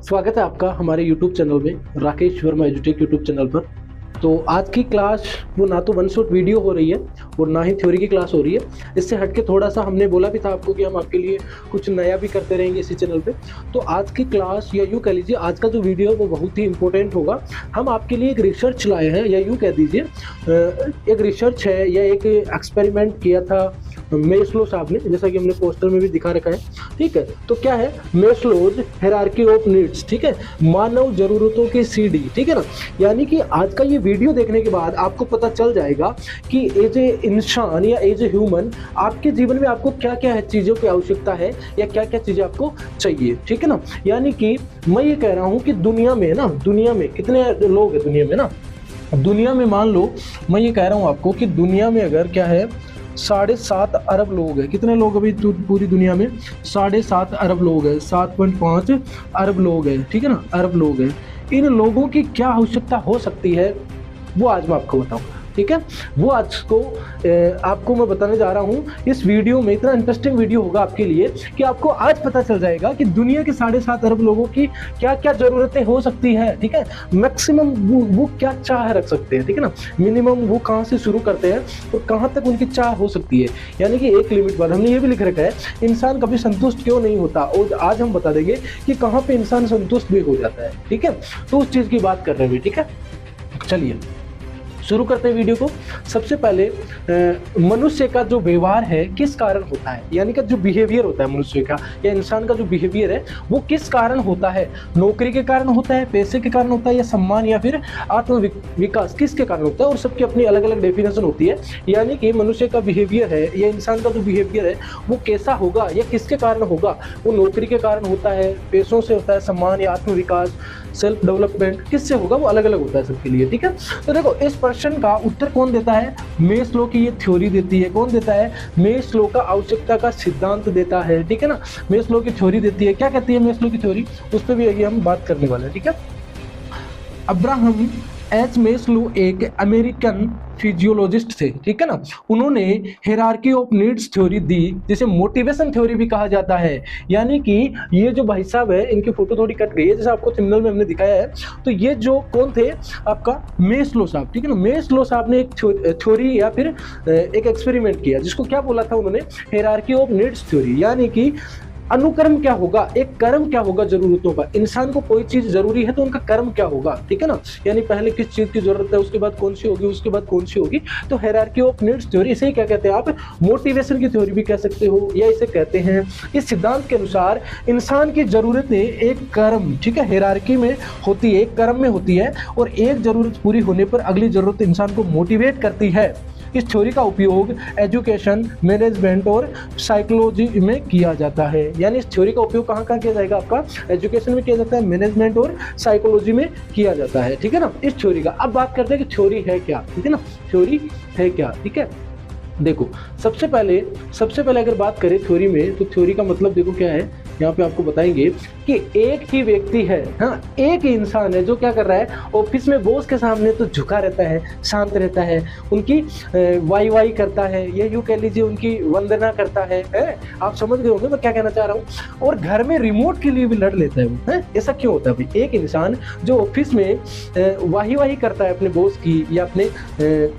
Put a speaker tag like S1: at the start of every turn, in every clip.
S1: स्वागत है आपका हमारे YouTube चैनल में, राकेश वर्मा एजुटेक YouTube चैनल पर। तो आज की क्लास वो ना तो वन शॉट वीडियो हो रही है और ना ही थ्योरी की क्लास हो रही है। इससे हटके थोड़ा सा हमने बोला भी था आपको कि हम आपके लिए कुछ नया भी करते रहेंगे इसी चैनल पे। तो आज की क्लास या यूँ कह लीजिए आज का जो वीडियो है वो बहुत ही इंपॉर्टेंट होगा। हम आपके लिए एक रिसर्च लाए हैं या यूँ कह दीजिए एक रिसर्च है या एक एक्सपेरिमेंट किया था मेस्लो साहब ने, जैसा कि हमने पोस्टर में भी दिखा रखा है। ठीक है, तो क्या है मेस्लोज हायरार्की ऑफ नीड्स। ठीक है, मानव जरूरतों की सीढ़ी। ठीक है ना, यानी कि आज का ये वीडियो देखने के बाद आपको पता चल जाएगा कि एज ए इंसान या एज ए ह्यूमन आपके जीवन में आपको क्या क्या चीज़ों की आवश्यकता है या क्या क्या चीज़ें आपको चाहिए। ठीक है ना, यानी कि मैं ये कह रहा हूँ कि दुनिया में कितने लोग हैं दुनिया में ना, दुनिया में मान लो मैं ये कह रहा हूँ आपको कि दुनिया में अगर क्या है 7.5 अरब लोग हैं। कितने लोग अभी पूरी दुनिया में? 7.5 अरब लोग हैं, 7.5 अरब लोग हैं। ठीक है ना, अरब लोग हैं। इन लोगों की क्या आवश्यकता हो सकती है वो आज मैं आपको बताऊंगा। ठीक है, वो आज को आपको मैं बताने जा रहा हूँ। इस वीडियो में इतना इंटरेस्टिंग वीडियो होगा आपके लिए कि आपको आज पता चल जाएगा कि दुनिया के 7.5 अरब लोगों की क्या क्या जरूरतें हो सकती है। ठीक है, मैक्सिमम वो क्या चाह रख सकते हैं। ठीक है ना, मिनिमम वो कहाँ से शुरू करते हैं और कहाँ तक उनकी चाह हो सकती है। यानी कि एक लिमिट पर हमने ये भी लिख रखा है इंसान कभी संतुष्ट क्यों नहीं होता, और आज हम बता देंगे कि कहाँ पे इंसान संतुष्ट भी हो जाता है। ठीक है, तो उस चीज़ की बात कर रहे हैं। ठीक है, चलिए शुरू करते हैं वीडियो को। सबसे पहले मनुष्य का जो व्यवहार है किस कारण होता है, यानी कि जो बिहेवियर होता है मनुष्य का या इंसान का जो बिहेवियर है वो किस कारण होता है। नौकरी के कारण होता है, पैसे के कारण होता है, या सम्मान या फिर आत्म विकास किसके कारण होता है। और सबकी अपनी अलग अलग डेफिनेशन होती है। यानी कि मनुष्य का बिहेवियर है या इंसान का जो बिहेवियर है वो कैसा होगा या किसके कारण होगा। वो नौकरी के कारण होता है, पैसों से होता है, सम्मान या आत्म विकास, सेल्फ डेवलपमेंट किससे होगा, वो अलग अलग होता है सबके लिए। ठीक है, तो देखो इस प्रश्न का उत्तर कौन देता है? मेस्लो की ये थ्योरी देती है। कौन देता है? मेस्लो का आवश्यकता का सिद्धांत देता है। ठीक है ना, मेस्लो की थ्योरी देती है। क्या कहती है मेस्लो की थ्योरी, उस पर भी यही हम बात करने वाले हैं। ठीक है, अब्राहम एच मेस्लो एक अमेरिकन फिजियोलॉजिस्ट थे। ठीक है ना, उन्होंने हायरार्की ऑफ नीड्स थ्योरी दी, जिसे मोटिवेशन थ्योरी भी कहा जाता है। यानी कि ये जो भाई साहब है इनकी फोटो थोड़ी कट गई है, जैसे आपको थंबनेल में हमने दिखाया है। तो ये जो कौन थे आपका मेस्लो साहब। ठीक है ना, मेस्लो साहब ने एक थ्योरी या फिर एक एक्सपेरिमेंट किया जिसको क्या बोला था उन्होंने, हायरार्की ऑफ नीड्स थ्योरी। यानी कि अनुक्रम क्या होगा, एक कर्म क्या होगा जरूरतों का। इंसान को कोई चीज जरूरी है तो उनका कर्म क्या होगा। ठीक है ना, यानी पहले किस चीज की जरूरत है, उसके बाद कौन सी होगी, उसके बाद कौन सी होगी। तो हायरार्की ऑफ नीड्स थ्योरी, इसे क्या कहते हैं आप, मोटिवेशन की थ्योरी भी कह सकते हो या इसे कहते हैं। इस सिद्धांत के अनुसार इंसान की जरूरतें एक कर्म, ठीक है, हायरार्की में होती है, एक कर्म में होती है, और एक जरूरत पूरी होने पर अगली जरूरत इंसान को मोटिवेट करती है। इस थ्योरी का उपयोग एजुकेशन, मैनेजमेंट और साइकोलॉजी में किया जाता है। यानी इस थ्योरी का उपयोग कहाँ कहाँ किया जाएगा, आपका एजुकेशन में किया जाता है, मैनेजमेंट और साइकोलॉजी में किया जाता है। ठीक है ना, इस थ्योरी का अब बात करते हैं कि थ्योरी है क्या। ठीक है ना, थ्योरी है क्या। ठीक है, देखो सबसे पहले अगर बात करें थ्योरी में, तो थ्योरी का मतलब देखो क्या है, यहाँ पे आपको बताएंगे कि एक ही व्यक्ति है, हाँ एक ही इंसान है जो क्या कर रहा है, ऑफिस में बॉस के सामने तो झुका रहता है, शांत रहता है, उनकी वाई करता है, ये यूँ कह लीजिए उनकी वंदना करता है। आप समझ गए होंगे मैं क्या कहना चाह रहा हूँ। और घर में रिमोट के लिए भी लड़ लेता है वो। ऐसा क्यों होता है भाई? एक इंसान जो ऑफिस में वाही करता है अपने बॉस की या अपने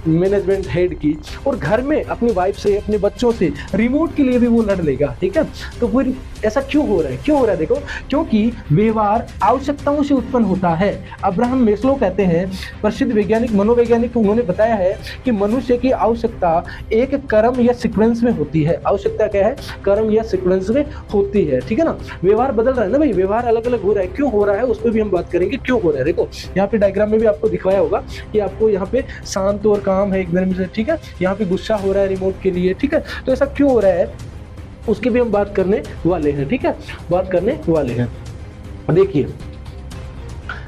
S1: मैनेजमेंट हेड की, और घर में अपनी वाइफ से, अपने बच्चों से, रिमोट के लिए भी वो लड़ लेगा। ठीक है, तो फिर ऐसा क्यों हो रहा है? क्यों हो रहा है? देखो, क्योंकि व्यवहार आवश्यकताओं से उत्पन्न होता है। अब्राहम मेस्लो कहते हैं, प्रसिद्ध वैज्ञानिक, मनोवैज्ञानिक, उन्होंने बताया है कि मनुष्य की आवश्यकता एक क्रम या सीक्वेंस में होती है। आवश्यकता क्या है? क्रम या सीक्वेंस में होती है। ठीक है ना, व्यवहार बदल रहा है ना भाई, व्यवहार अलग अलग हो रहा है। क्यों हो रहा है उस पर भी हम बात करेंगे, क्यों हो रहा है। देखो यहाँ पे डायग्राम में भी आपको दिखवाया होगा कि आपको यहाँ पे शांत और काम है एकदम से। ठीक है, यहाँ पे गुस्सा हो रहा है रिमोट के लिए। ठीक है, तो ऐसा क्यों हो रहा है उसकी भी हम बात करने वाले हैं। ठीक है, बात करने वाले हैं। देखिए,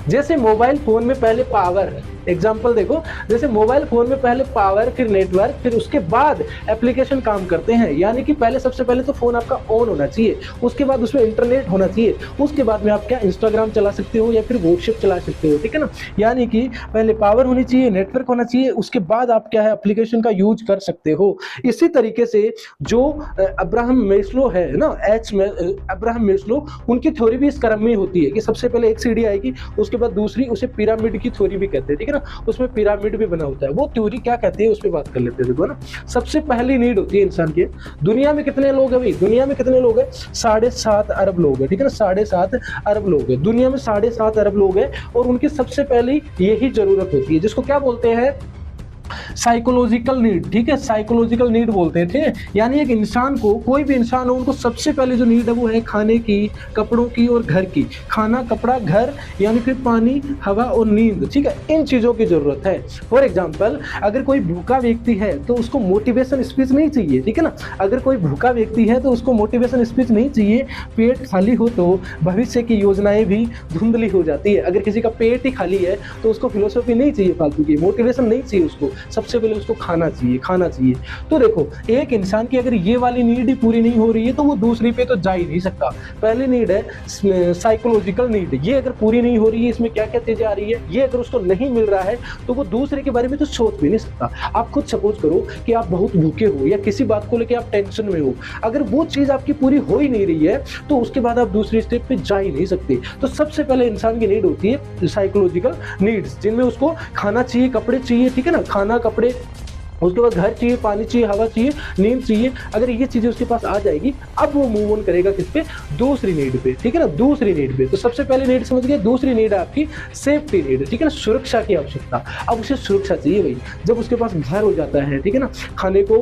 S1: जैसे मोबाइल फोन में पहले पावर एग्जाम्पल देखो, जैसे मोबाइल फोन में पहले पावर, फिर नेटवर्क, फिर उसके बाद एप्लीकेशन काम करते हैं। यानी कि पहले सबसे पहले तो फोन आपका ऑन होना चाहिए, उसके बाद उसमें इंटरनेट होना चाहिए, उसके बाद में आप क्या इंस्टाग्राम चला सकते हो या फिर व्हाट्सएप चला सकते हो, ठीक है ना। यानी कि पहले पावर होनी चाहिए, नेटवर्क होना चाहिए, उसके बाद आप क्या है एप्लीकेशन का यूज कर सकते हो। इसी तरीके से जो अब्राहम मेस्लो है ना, अब्राहम मेस्लो, उनकी थ्योरी भी इस क्रम में होती है कि सबसे पहले एक सीढ़ी आएगी, उसके बाद दूसरी, उसे पिरामिड की थ्योरी भी कहते हैं, ठीक है ना। उसमें पिरामिड भी बना होता है। वो थ्योरी क्या कहती है उस पर बात कर लेते हैं। देखो ना, सबसे पहली नीड होती है इंसान की, दुनिया में कितने लोग हैं भाई, दुनिया में कितने लोग हैं, 7.5 अरब लोग हैं, ठीक है ना, 7.5 अरब लोग हैं दुनिया में, 7.5 अरब लोग हैं। और उनकी सबसे पहली यही जरूरत होती है जिसको क्या बोलते हैं, साइकोलॉजिकल नीड, ठीक है, साइकोलॉजिकल नीड बोलते हैं, ठीक है। यानी एक इंसान को, कोई भी इंसान हो, उनको सबसे पहले जो नीड है वो है खाने की, कपड़ों की और घर की। खाना, कपड़ा, घर, यानी फिर पानी, हवा और नींद, ठीक है, इन चीजों की जरूरत है। फॉर एग्जाम्पल, अगर कोई भूखा व्यक्ति है तो उसको मोटिवेशन स्पीच नहीं चाहिए, ठीक है ना। अगर कोई भूखा व्यक्ति है तो उसको मोटिवेशन स्पीच नहीं चाहिए। पेट खाली हो तो भविष्य की योजनाएं भी धुंधली हो जाती है। अगर किसी का पेट ही खाली है तो उसको फिलोसफी नहीं चाहिए, फालतू की मोटिवेशन नहीं चाहिए उसको, सबसे पहले उसको खाना चाहिए, खाना चाहिए। तो देखो, एक इंसान की अगर ये वाली नीड ही पूरी नहीं हो रही है तो वो दूसरी पे तो जा ही नहीं सकता। पहली नीड है साइकोलॉजिकल नीड, ये अगर पूरी नहीं हो रही है, इसमें क्या क्या चीजें आ रही है, ये अगर उसको नहीं मिल रहा है तो वो दूसरे के बारे में तो सोच भी नहीं सकता। आप खुद सपोज करो कि आप बहुत भूखे हो या किसी बात को लेकर आप टेंशन में हो, अगर वो चीज आपकी पूरी हो ही नहीं रही है तो उसके बाद आप दूसरी स्टेप पे जा ही नहीं सकते। तो सबसे पहले इंसान की नीड होती है साइकोलॉजिकल नीड्स, जिनमें उसको खाना चाहिए, कपड़े चाहिए, ठीक है ना, खाना, कपड़े, उसके बाद घर चाहिए, पानी चाहिए, हवा चाहिए, नींद चाहिए। अगर ये चीजें उसके पास आ जाएगी, अब वो मूव ऑन करेगा किस पे, दूसरी नीड पे, ठीक है ना, दूसरी नीड पे। तो सबसे पहले नीड समझ गए, दूसरी नीड है आपकी सेफ्टी नीड, ठीक है ना, सुरक्षा की आवश्यकता। अब उसे सुरक्षा चाहिए भाई, जब उसके पास घर हो जाता है, ठीक है ना, खाने को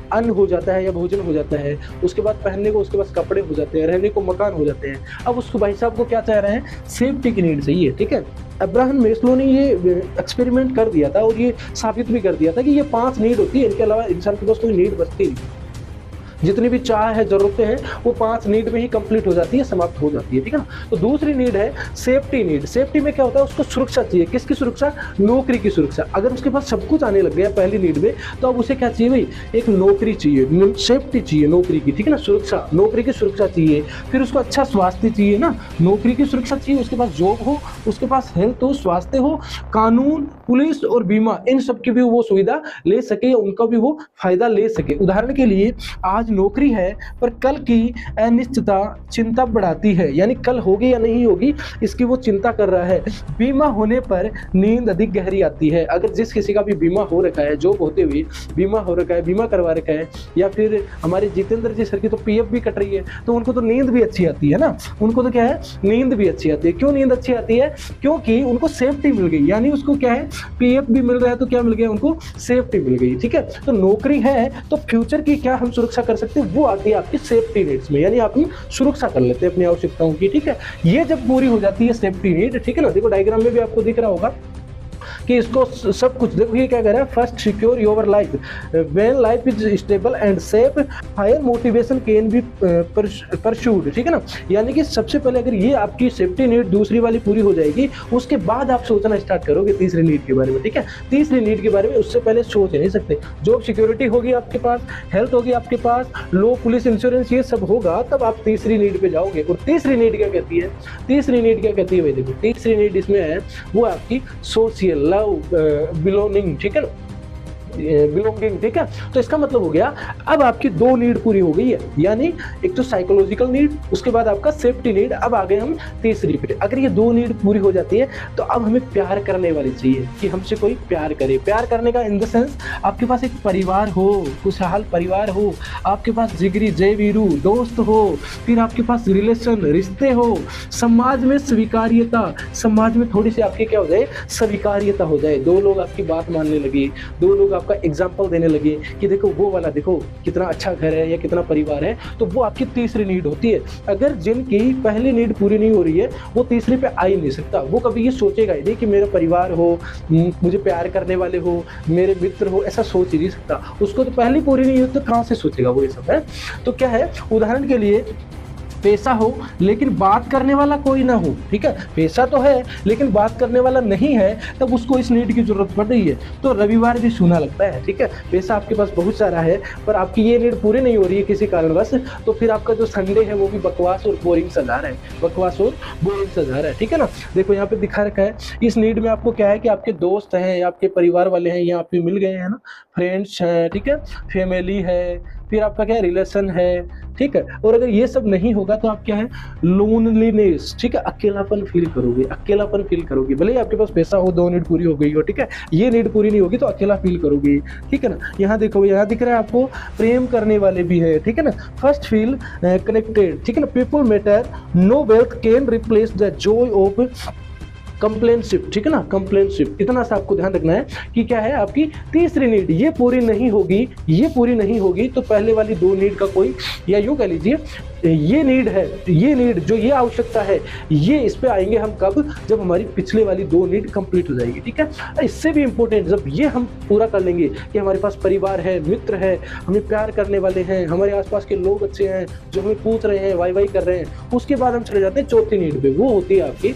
S1: अन्न हो जाता है या भोजन हो जाता है, उसके बाद पहनने को उसके पास कपड़े हो जाते हैं, रहने को मकान हो जाते हैं। अब उसको भाई साहब को क्या चाह रहे हैं, सेफ्टी की नीड चाहिए, ठीक है। अब्राहम मेस्लो ने ये एक्सपेरिमेंट कर दिया था और ये साबित भी कर दिया था कि ये 5 नीड होती है, इनके अलावा इंसान के पास कोई नीड बचती नहीं। जितनी भी चाह है, जरूरतें हैं, वो 5 नीड में ही कंप्लीट हो जाती है, समाप्त हो जाती है, ठीक है ना। तो दूसरी नीड है सेफ्टी नीड। सेफ्टी में क्या होता है, उसको सुरक्षा चाहिए। किसकी सुरक्षा, नौकरी की सुरक्षा। अगर उसके पास सब कुछ आने लग गया पहली नीड में, तो अब उसे क्या चाहिए भाई, एक नौकरी चाहिए, सेफ्टी चाहिए नौकरी की, ठीक है ना, सुरक्षा, नौकरी की सुरक्षा चाहिए। फिर उसको अच्छा स्वास्थ्य चाहिए ना, नौकरी की सुरक्षा चाहिए, उसके पास जॉब हो, उसके पास हेल्थ हो, स्वास्थ्य हो, कानून, पुलिस और बीमा, इन सब की भी वो सुविधा ले सके, उनका भी वो फायदा ले सके। उदाहरण के लिए, आज नौकरी है पर कल की अनिश्चितता चिंता बढ़ाती है, यानी कल होगी या नहीं होगी इसकी वो चिंता कर रहा है। बीमा होने पर नींद अधिक गहरी आती है। अगर जिस किसी का भी बीमा हो रखा है, जॉब होते हुए बीमा हो रखा है, बीमा करवा रखा है, या फिर हमारे जितेंद्र जी सर की तो पीएफ भी कट रही है, तो उनको तो नींद भी अच्छी आती है ना, उनको तो क्या है, नींद भी अच्छी आती है। क्यों नींद अच्छी आती है, क्योंकि उनको सेफ्टी मिल गई, यानी उसको क्या है, पीएफ भी मिल रहा है तो क्या मिल गया, उनको सेफ्टी मिल गई, ठीक है। तो नौकरी है तो फ्यूचर की क्या हम सुरक्षा कर सकते हैं, वो आती है आपकी सेफ्टी नीड्स में, यानी आप सुरक्षा कर लेते हैं अपनी आवश्यकताओं की, ठीक है। ये जब पूरी हो जाती है सेफ्टी नीड, ठीक है ना, देखो डायग्राम में भी आपको दिख रहा होगा कि इसको सब कुछ, देखो ये क्या कह रहा है, first secure your life, when life is stable and safe higher motivation can be pursued, ठीक है ना। यानी कि सबसे पहले अगर ये आपकी सेफ्टी नीड दूसरी वाली पूरी हो जाएगी, उसके बाद आप सोचना स्टार्ट करोगे तीसरी नीड के बारे में, ठीक है। तीसरी नीड के बारे में उससे पहले सोच नहीं सकते। जॉब सिक्योरिटी होगी आपके पास, हेल्थ होगी आपके पास, लो पुलिस इंश्योरेंस, ये सब होगा, तब आप तीसरी नीड पे जाओगे। और तीसरी नीड क्या कहती है, तीसरी नीड क्या कहती है भाई, देखो तीसरी नीड इसमें है वो आपकी सोशल बिलोंगिंग, ठीक है ना, बिलोंगिंग, ठीक है। तो इसका मतलब हो गया अब आपकी 2 नीड पूरी हो गई है, यानी एक तो साइकोलॉजिकल नीड, उसके बाद आपका सेफ्टी नीड। अब आ गए हम तीसरी पे। अगर ये 2 नीड पूरी हो जाती है तो अब हमें प्यार करने वाली चाहिए, कि हमसे कोई प्यार करे। प्यार करने का इन द सेंस आपके पास एक परिवार हो, खुशहाल परिवार हो, आपके पास जिगरी जय वीरू दोस्त हो, फिर आपके पास रिलेशन, रिश्ते हो, समाज में स्वीकार्यता, समाज में थोड़ी सी आपकी क्या हो जाए, स्वीकार्यता हो जाए, 2 लोग आपकी बात मानने लगे, 2 लोग आपका एग्जाम्पल देने लगे कि देखो वो वाला, देखो कितना अच्छा घर है या कितना परिवार है। तो वो आपकी तीसरी नीड होती है। अगर जिनकी पहली नीड पूरी नहीं हो रही है, वो तीसरी पे आ ही नहीं सकता। वो कभी ये सोचेगा ही नहीं कि मेरा परिवार हो, मुझे प्यार करने वाले हो, मेरे मित्र हो, ऐसा सोच ही नहीं सकता। उसको तो पहली पूरी नहीं हो तो कहाँ से सोचेगा वो ये सब, है। तो क्या है, उदाहरण के लिए पैसा हो लेकिन बात करने वाला कोई ना हो, ठीक है, पैसा तो है लेकिन बात करने वाला नहीं है, तब उसको इस नीड की जरूरत पड़ रही है। तो रविवार भी सूना लगता है, ठीक है, पैसा आपके पास बहुत सारा है पर आपकी ये नीड पूरी नहीं हो रही है किसी कारणवश, तो फिर आपका जो संडे है वो भी बकवास और बोरिंग सा जा रहा है, बकवास और बोरिंग सा जा रहा है, ठीक है ना। देखो यहाँ पे दिखा रखा है, इस नीड में आपको क्या है कि आपके दोस्त हैं, आपके परिवार वाले हैं, यहाँ पे मिल गए हैं ना, फ्रेंड्स हैं, ठीक है, फैमिली है, फिर आपका क्या है, रिलेशन है, ठीक है। और अगर ये सब नहीं होगा तो आप क्या है, लोनलीनेस, ठीक है, अकेलापन फील करोगे, अकेलापन फील करोगे, भले ही आपके पास पैसा हो, 2 नीड पूरी हो गई हो, ठीक है, ये नीड पूरी नहीं होगी तो अकेला फील करोगे, ठीक है ना। यहाँ देखो, यहाँ दिख रहा है आपको प्रेम करने वाले भी है, ठीक है ना। फर्स्ट फील कनेक्टेड, ठीक है ना, people matter, no wealth can replace the joy of companionship, ठीक है ना, कंप्लेनशिप। इतना सा आपको ध्यान रखना है कि क्या है, आपकी तीसरी नीड ये पूरी नहीं होगी, ये पूरी नहीं होगी तो पहले वाली 2 नीड का कोई, या यूँ कह लीजिए ये नीड है, ये नीड जो ये आवश्यकता है, ये इस पे आएंगे हम कब, जब हमारी पिछले वाली 2 नीड कंप्लीट हो जाएगी, ठीक है। इससे भी इंपॉर्टेंट, जब ये हम पूरा कर लेंगे कि हमारे पास परिवार है, मित्र है, हमें प्यार करने वाले हैं, हमारे आसपास के लोग अच्छे हैं जो हमें पूछ रहे हैं, वाई वाई कर रहे हैं, उसके बाद हम चले जाते हैं चौथी नीड पे, वो होती है आपकी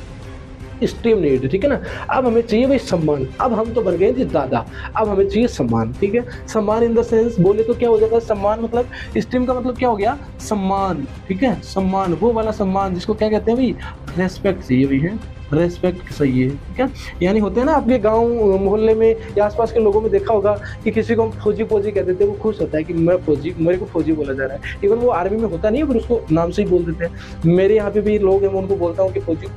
S1: स्टीम नीड, ठीक है ना। अब हमें चाहिए भाई सम्मान, अब हम तो बन गए जी दादा, अब हमें चाहिए सम्मान, ठीक है। सम्मान इन द सेंस बोले तो क्या हो जाता है, सम्मान मतलब स्टीम का मतलब क्या हो गया, सम्मान, ठीक है, सम्मान, वो वाला सम्मान जिसको क्या कहते हैं भाई, रेस्पेक्ट चाहिए भाई, है रेस्पेक्ट सही है, ठीक है। यानी होते हैं ना आपके गांव मोहल्ले में या आसपास के लोगों में देखा होगा कि किसी को हम फौजी फौजी कहते थे, वो खुश होता है कि मैं फौजी, मेरे को फौजी बोला जा रहा है, इवन वो आर्मी में होता नहीं है पर उसको नाम से ही बोल देते हैं। मेरे यहाँ पे भी लोग हैं, मैं उनको बोलता हूँ कि फौजी,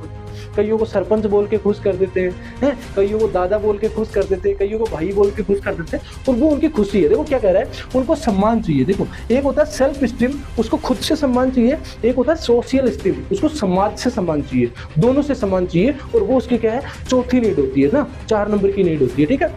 S1: कईयों को सरपंच बोल के खुश कर देते हैं, कईयों को दादा बोल के खुश कर देते हैं, कईयों को भाई बोल के खुश कर देते हैं, और वो उनकी खुशी है। देखो क्या कह रहा है, उनको सम्मान चाहिए। देखो एक होता है सेल्फ स्टीम, उसको खुद से सम्मान चाहिए, एक होता है सोशल स्टीम, उसको समाज से सम्मान चाहिए, दोनों से सम्मान चाहिए, और वो उसकी क्या है, चौथी नीड होती है ना, 4 नंबर की नीड होती है, ठीक है।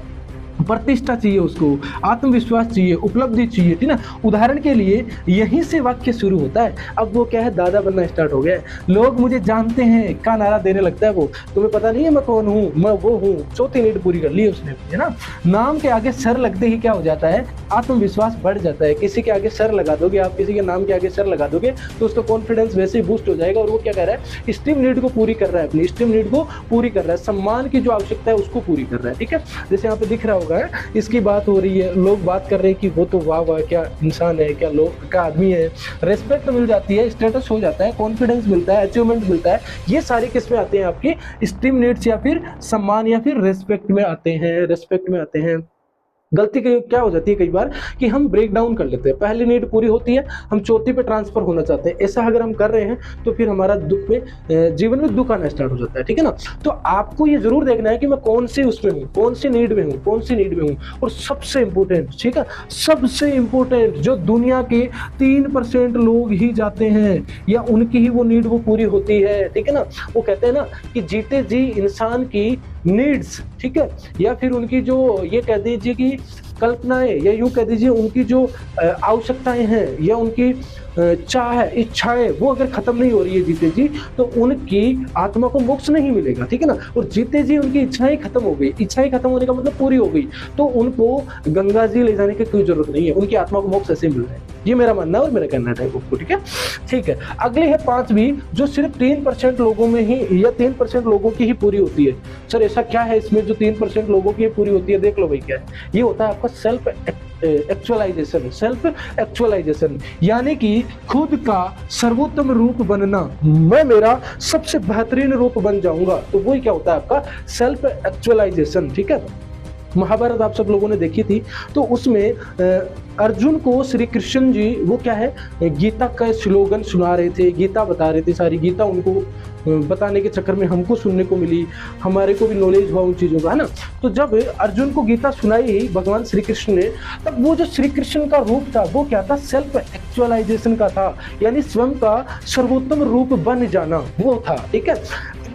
S1: प्रतिष्ठा चाहिए उसको, आत्मविश्वास चाहिए, उपलब्धि चाहिए, ठीक ना। उदाहरण के लिए यहीं से वाक्य शुरू होता है। अब वो क्या है, दादा बनना स्टार्ट हो गया है, लोग मुझे जानते हैं का नारा देने लगता है। वो तुम्हें पता नहीं है मैं कौन हूँ, मैं वो हूँ। चौथी नीड पूरी कर ली उसने, है ना। नाम के आगे सर लगते ही क्या हो जाता है, आत्मविश्वास बढ़ जाता है। किसी के आगे सर लगा दोगे आप, किसी के नाम के आगे सर लगा दोगे तो उसका कॉन्फिडेंस वैसे ही बूस्ट हो जाएगा। और वो क्या कर रहा है, स्टीम नीड को पूरी कर रहा है, अपनी स्टीम नीड को पूरी कर रहा है, सम्मान की जो आवश्यकता है उसको पूरी कर रहा है, ठीक है। जैसे यहाँ पे दिख रहा होगा, इसकी बात हो रही है, लोग बात कर रहे हैं कि वो तो वाह वाह क्या इंसान है, क्या लोग का आदमी है, रेस्पेक्ट मिल जाती है, स्टेटस हो जाता है, कॉन्फिडेंस मिलता है, अचीवमेंट मिलता है। ये सारे किस में आते हैं, आपकी स्टीम नीड्स या फिर सम्मान या फिर रेस्पेक्ट में आते हैं, रेस्पेक्ट में आते हैं। गलती क्या हो जाती है कई बार कि हम ब्रेक डाउन कर लेते हैं, पहली नीड पूरी होती है, हम चौथी पे ट्रांसफर होना चाहते हैं। ऐसा अगर हम कर रहे हैं तो फिर हमारा दुख में, जीवन में दुख आना स्टार्ट हो जाता है, ठीक है ना। तो आपको ये जरूर देखना है कि मैं कौन सी उसमें हूँ, कौन सी नीड में हूँ, कौन सी नीड में हूँ। और सबसे इंपॉर्टेंट, ठीक है, सबसे इंपॉर्टेंट, जो दुनिया के 3% लोग ही जाते हैं या उनकी ही वो नीड वो पूरी होती है, ठीक है ना। वो कहते हैं ना कि जीते जी इंसान की नीड्स, ठीक है, या फिर उनकी जो ये कह दीजिए कि कल्पनाएं, या यूं कह दीजिए उनकी जो आवश्यकताएं हैं या उनकी चाह, इच्छाएं, वो अगर खत्म नहीं हो रही है जीते जी, तो उनकी आत्मा को मोक्ष नहीं मिलेगा, ठीक है ना। और जीते जी उनकी इच्छाएं खत्म हो गई, इच्छाएं खत्म होने का मतलब पूरी हो गई, तो उनको गंगा जी ले जाने की कोई जरूरत नहीं है, उनकी आत्मा को मोक्ष ऐसे मिल रहा है। ये मेरा मानना है और मेरा कहना है आपको, ठीक है। ठीक है, अगली है 5वीं, जो सिर्फ 3% लोगों में ही या 3% लोगों की ही पूरी होती है। सर ऐसा क्या है इसमें जो 3% लोगों की पूरी होती है, देख लो भाई क्या है। ये होता है आपका सेल्फ एक्चुअलाइजेशन, सेल्फ एक्चुअलाइजेशन, यानी कि खुद का सर्वोत्तम रूप बनना। मैं मेरा सबसे बेहतरीन रूप बन जाऊंगा, तो वही क्या होता है आपका सेल्फ एक्चुअलाइजेशन, ठीक है। महाभारत आप सब लोगों ने देखी थी, तो उसमें अर्जुन को श्री कृष्ण जी वो क्या है, गीता का स्लोगन सुना रहे थे, गीता बता रहे थे, सारी गीता उनको बताने के चक्कर में हमको सुनने को मिली, हमारे को भी नॉलेज हुआ उन चीज़ों का, है ना। तो जब अर्जुन को गीता सुनाई भगवान श्री कृष्ण ने, तब वो जो श्री कृष्ण का रूप था वो क्या था, सेल्फ एक्चुअलाइजेशन का था, यानी स्वयं का सर्वोत्तम रूप बन जाना वो था, ठीक है।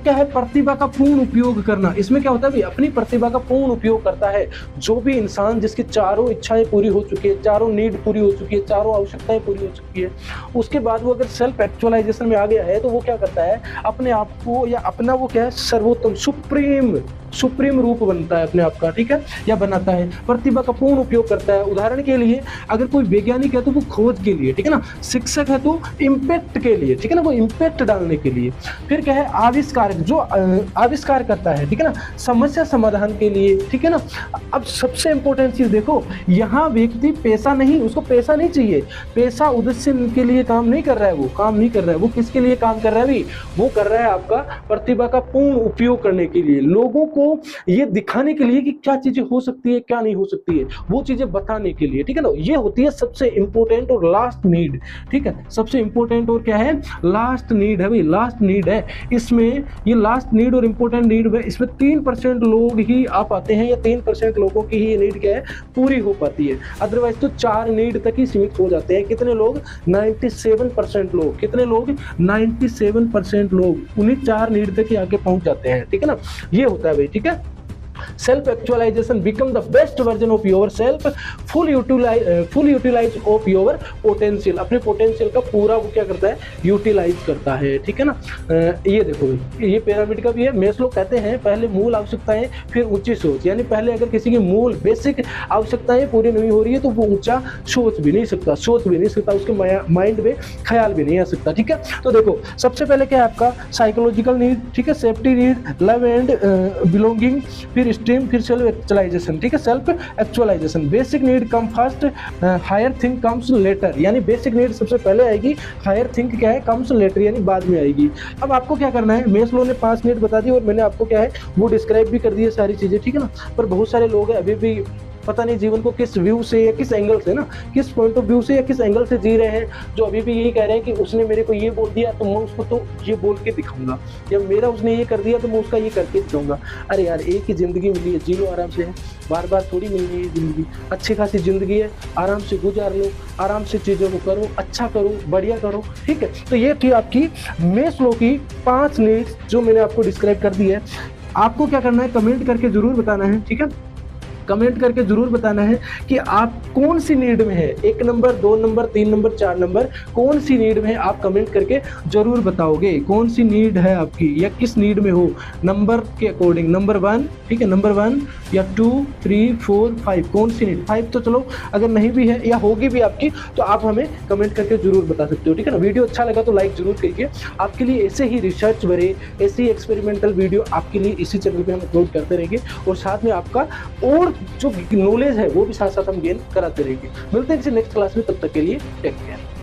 S1: क्या है, प्रतिभा का पूर्ण उपयोग करना। इसमें क्या होता है, अपनी प्रतिभा का पूर्ण उपयोग करता है जो भी इंसान जिसकी चारों इच्छाएं पूरी हो चुकी है, चारों नीड पूरी हो चुकी है, चारों आवश्यकताएं पूरी हो चुकी है, उसके बाद वो अगर सेल्फ एक्चुअलाइजेशन में आ गया है तो वो क्या करता है, अपने आप को या अपना वो क्या है सर्वोत्तम सुप्रीम, सुप्रीम रूप बनता है अपने आप का, ठीक है, या बनाता है। प्रतिभा का पूर्ण उपयोग करता है। उदाहरण के लिए अगर कोई वैज्ञानिक है तो वो खोज के लिए, ठीक है ना, शिक्षक है तो इम्पैक्ट के लिए, ठीक है ना, वो इम्पैक्ट डालने के लिए। फिर क्या है, आविष्कारक, जो आविष्कार करता है, ठीक है ना, समस्या समाधान के लिए, ठीक है ना। अब सबसे इंपॉर्टेंट चीज देखो, यहाँ व्यक्ति पैसा नहीं, उसको पैसा नहीं चाहिए, पैसा उद्देश्य के लिए काम नहीं कर रहा है, वो काम नहीं कर रहा है, वो किसके लिए काम कर रहा है भाई, वो कर रहा है आपका प्रतिभा का पूर्ण उपयोग करने के लिए, लोगों को ये दिखाने के लिए कि क्या चीजें हो सकती है क्या नहीं हो सकती है, वो चीजें बताने के लिए, ठीक है ना। ये होती है सबसे इंपॉर्टेंट और लास्ट नीड, ठीक है, सबसे इंपॉर्टेंट और क्या है, लास्ट नीड है भाई, लास्ट नीड है। इसमें ये लास्ट नीड और इंपॉर्टेंट नीड है, इसमें 3% लोग ही आ पाते हैं, या 3% लोगों की ही ये नीड क्या है, पूरी हो पाती है। अदरवाइज तो 4 नीड तक ही सीमित हो जाते हैं। कितने लोग, 97% लोग, कितने लोग, 97% लोग उन्हीं 4 नीड तक ही आके पहुंच जाते हैं, ठीक है ना। ये होता है भाई, ठीक है। Self actualisation, become the best version of your self, full utilise of your potential, अपने पोटेंशियल का पूरा वो क्या करता है, यूटिलाइज करता है, ठीक है ना। ये देखो भाई, ये पिरामिड का भी है। मेस्लो कहते हैं पहले मूल आवश्यकताएं फिर ऊंची सोच, यानी पहले अगर किसी की मूल बेसिक आवश्यकताएं पूरी नहीं हो रही है तो वो ऊंचा सोच भी नहीं सकता, उसके माइंड में ख्याल भी नहीं आ सकता, ठीक है। तो देखो सबसे पहले क्या है आपका, साइकोलॉजिकल नीड, ठीक है, safety need, love and belonging, फिर स्ट्रीम, फिर सेल्फ एक्चुअलाइजेशन, ठीक है, self actualisation. Basic need come first, higher thing comes later, यानी बेसिक नीड सबसे पहले आएगी, हायर थिंग क्या है, कम्स लेटर, यानी बाद में आएगी। अब आपको क्या करना है, मेस्लो ने 5 नीड बता दी और मैंने आपको क्या है वो डिस्क्राइब भी कर दी है सारी चीजें, ठीक है ना। पर बहुत सारे लोग हैं अभी भी पता नहीं जीवन को किस व्यू से या किस एंगल से, ना किस पॉइंट ऑफ व्यू से या किस एंगल से जी रहे हैं, जो अभी भी यही कह रहे हैं कि उसने मेरे को ये बोल दिया तो मैं उसको तो ये बोल के दिखाऊंगा, या मेरा उसने ये कर दिया तो मैं उसका ये करके दिखाऊंगा। अरे यार, एक ही जिंदगी मिली है, जी लो आराम से, बार बार थोड़ी मिलनी है जिंदगी। अच्छी खासी जिंदगी है, आराम से गुजार लो, आराम से चीज़ों को करो, अच्छा करो, बढ़िया करो, ठीक है। तो ये थी आपकी मेस्लो की 5 नीड्स जो मैंने आपको डिस्क्राइब कर दी है। आपको क्या करना है, कमेंट करके जरूर बताना है, ठीक है, कमेंट करके जरूर बताना है कि आप कौन सी नीड में है, 1 नंबर, 2 नंबर, 3 नंबर, 4 नंबर, कौन सी नीड में है, आप कमेंट करके जरूर बताओगे कौन सी नीड है आपकी, या किस नीड में हो, नंबर के अकॉर्डिंग, नंबर 1, ठीक है, नंबर 1 या 2, 3, 4, 5, कौन सी नीड, 5 तो चलो अगर नहीं भी है या होगी भी आपकी तो आप हमें कमेंट करके जरूर बता सकते हो, ठीक है ना। वीडियो अच्छा लगा तो लाइक जरूर करिए। आपके लिए ऐसे ही रिसर्च भरे, ऐसी एक्सपेरिमेंटल वीडियो आपके लिए इसी चैनल पे हम अपलोड करते रहेंगे, और साथ में आपका और जो नॉलेज है वो भी साथ साथ हम गेन कराते रहेंगे। मिलते हैं किसी नेक्स्ट क्लास में, तब तक के लिए टेक केयर।